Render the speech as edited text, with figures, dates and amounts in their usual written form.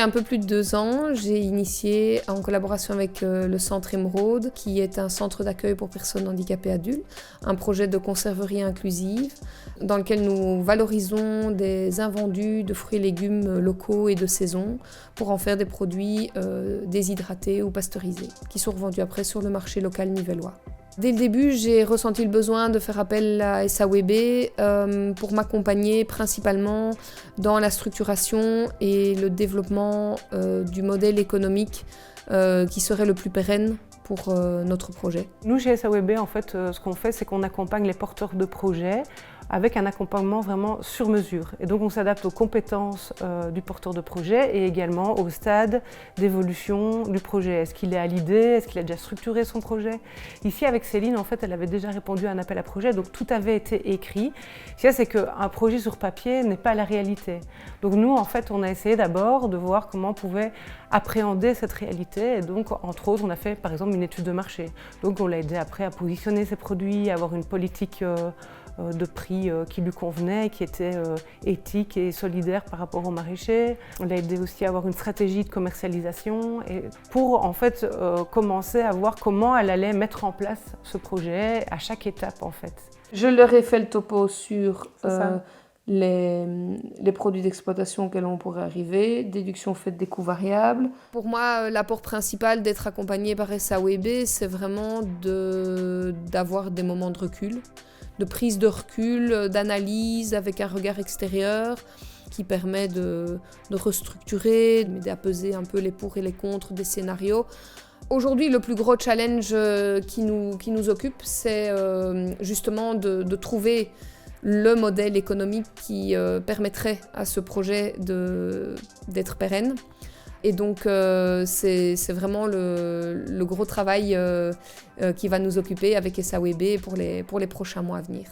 fait un peu plus de 2 ans, j'ai initié en collaboration avec le Centre Émeraude, qui est un centre d'accueil pour personnes handicapées adultes, un projet de conserverie inclusive dans lequel nous valorisons des invendus de fruits et légumes locaux et de saison pour en faire des produits déshydratés ou pasteurisés, qui sont revendus après sur le marché local nivellois. Dès le début, j'ai ressenti le besoin de faire appel à SAWB pour m'accompagner principalement dans la structuration et le développement du modèle économique qui serait le plus pérenne pour notre projet. Nous, chez SAWB, en fait, ce qu'on fait, c'est qu'on accompagne les porteurs de projets avec un accompagnement vraiment sur mesure. Et donc on s'adapte aux compétences du porteur de projet et également au stade d'évolution du projet. Est-ce qu'il est à l'idée? Est-ce qu'il a déjà structuré son projet? Ici, avec Céline, en fait, elle avait déjà répondu à un appel à projet, donc tout avait été écrit. Ce qu'il y a, c'est qu'un projet sur papier n'est pas la réalité. Donc nous, en fait, on a essayé d'abord de voir comment on pouvait appréhender cette réalité. Et donc, entre autres, on a fait, par exemple, une étude de marché. Donc on l'a aidé après à positionner ses produits, à avoir une politique de prix qui lui convenait, qui était éthique et solidaire par rapport aux maraîchers. On l'a aidé aussi à avoir une stratégie de commercialisation et pour en fait commencer à voir comment elle allait mettre en place ce projet à chaque étape en fait. Je leur ai fait le topo sur les produits d'exploitation auxquels on pourrait arriver, déduction faite des coûts variables. Pour moi, l'apport principal d'être accompagné par SAWB, c'est vraiment d'avoir des moments de recul, de prise de recul, d'analyse avec un regard extérieur qui permet de restructurer, de m'aider à peser un peu les pour et les contre des scénarios. Aujourd'hui, le plus gros challenge qui nous occupe, c'est justement de trouver le modèle économique qui permettrait à ce projet d'être pérenne. Et donc, c'est vraiment le gros travail qui va nous occuper avec SAWB pour les prochains mois à venir.